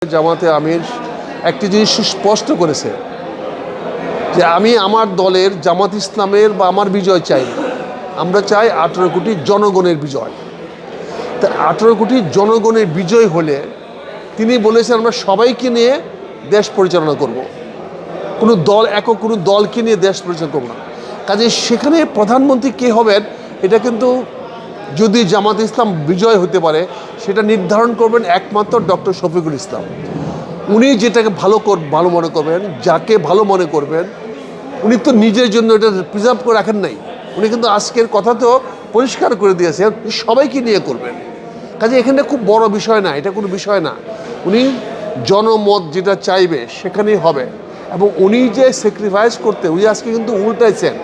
জামাতে আমির একটি জিনিস সুস্পষ্ট করেছে যে আমি আমার দলের জামাত ইসলামের বা আমার বিজয় চাই না। আমরা চাই 18 কোটি জনগণের বিজয়। তা 18 কোটি জনগণের বিজয় হলে তিনি বলেছেন আমরা সবাইকে নিয়ে দেশ পরিচালনা করব। কোনো দল একক কোনো দলকে নিয়ে দেশ পরিচালনা করব না। কাজে সেখানে প্রধানমন্ত্রী কে হবেন এটা কিন্তু যদি জামাত ইসলাম বিজয় হতে পারে সেটা নির্ধারণ করবেন একমাত্র ডক্টর শফিকুল ইসলাম। উনি যেটাকে ভালো মনে করবেন, যাকে ভালো মনে করবেন, উনি তো নিজের জন্য এটা প্রিজার্ভ করে রাখেন নাই। উনি কিন্তু আজকের কথা তো পরিষ্কার করে দিয়েছেন সবাইকে নিয়ে করবেন। কাজে এখানে খুব বড় বিষয় না, এটা কোনো বিষয় না। উনি জনমত যেটা চাইবে সেখানেই হবে। এবং উনি যে স্যাক্রিফাইস করতে উনি আজকে কিন্তু উল্টাইছেন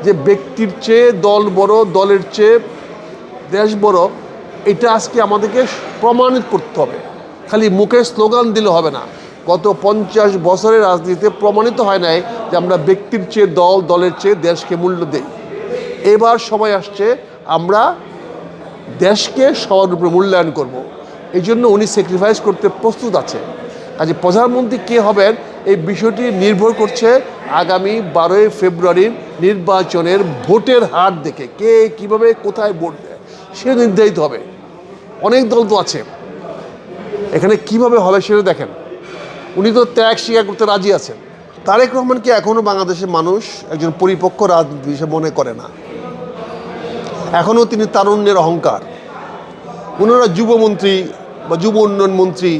যে ব্যক্তির চেয়ে দল বড়, দলের চেয়ে দেশ বড়, এটা আজকে আমাদেরকে প্রমাণিত করতে হবে। খালি মুখে স্লোগান দিলে হবে না। গত 50 বছরের রাজনীতিতে প্রমাণিত হয় নাই যে আমরা ব্যক্তির চেয়ে দল, দলের চেয়ে দেশকে মূল্য দেই। এবার সময় আসছে আমরা দেশকে সবার উপরে মূল্যায়ন করব। এই জন্য উনি স্যাক্রিফাইস করতে প্রস্তুত আছে। কাজে প্রধানমন্ত্রী কে হবেন এই বিষয়টি নির্ভর করছে আগামী 12 ফেব্রুয়ারির নির্বাচনের ভোটের হার দেখে। কে কিভাবে কোথায় ভোট দেয় সে নির্ধারিত হবে। অনেক দল তো আছে, এখানে কিভাবে হবে সেটা দেখেন। উনি তো ত্যাগ স্বীকার করতে রাজি আছেন। তারেক রহমানকে এখনও বাংলাদেশের মানুষ একজন পরিপক্ক রাজনীতি হিসেবে মনে করে না। এখনও তিনি তারুণ্যের অহংকার। ওনারা যুবমন্ত্রী বা যুব উন্নয়ন মন্ত্রী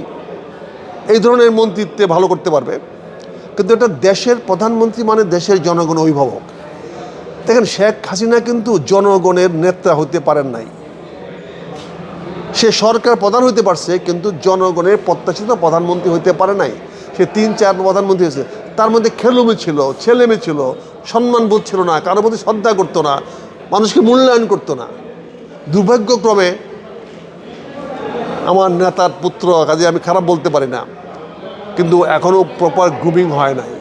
এই ধরনের মন্ত্রিত্বে ভালো করতে পারবে, কিন্তু এটা দেশের প্রধানমন্ত্রী মানে দেশের জনগণ অভিভাবক। দেখেন শেখ হাসিনা কিন্তু জনগণের নেতা হতে পারেন নাই। সে সরকার প্রধান হইতে পারছে কিন্তু জনগণের প্রত্যাশিত প্রধানমন্ত্রী হইতে পারে নাই। সে 3-4 প্রধানমন্ত্রী হয়েছে, তার মধ্যে খেলুমি ছিল, ছেলেমেয়ে ছিল, সম্মানবোধ ছিল না, কারোর প্রতি শ্রদ্ধা করতো না, মানুষকে মূল্যায়ন করতো না। দুর্ভাগ্যক্রমে আমার নেতার পুত্র, কাজে আমি খারাপ বলতে পারি না, কিন্তু এখনও প্রপার গ্রুমিং হয় নাই।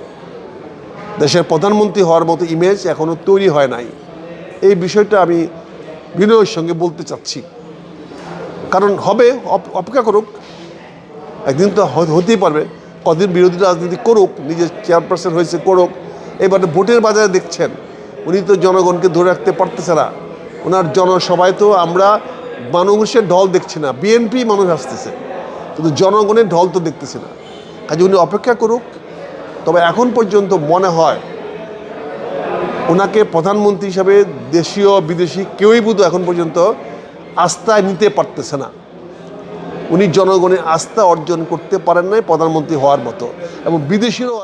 দেশের প্রধানমন্ত্রী হওয়ার মতো ইমেজ এখনও তৈরি হয় নাই। এই বিষয়টা আমি বিনয়ের সঙ্গে বলতে চাচ্ছি। কারণ হবে, অপেক্ষা করুক, একদিন তো হতেই পারবে। কদিন বিরোধী রাজনীতি করুক, নিজের চেয়ারপারসন হয়েছে করুক। এবারে ভোটের বাজারে দেখছেন উনি তো জনগণকে ধরে রাখতে পারতেছে না। ওনার জনসভায় তো আমরা মানুষের ঢল দেখছি না, বিএনপি মানুষ আসতেছে, কিন্তু জনগণের ঢল তো দেখতেছি না। কাজে উনি অপেক্ষা করুক। তবে এখন পর্যন্ত মনে হয় ওনাকে প্রধানমন্ত্রী হিসাবে দেশীয় বিদেশি কেউই বোধ এখন পর্যন্ত আস্থা নিতে পারতেছে না। উনি জনগণের আস্থা অর্জন করতে পারেন নাই প্রধানমন্ত্রী হওয়ার মতো, এবং বিদেশিরাও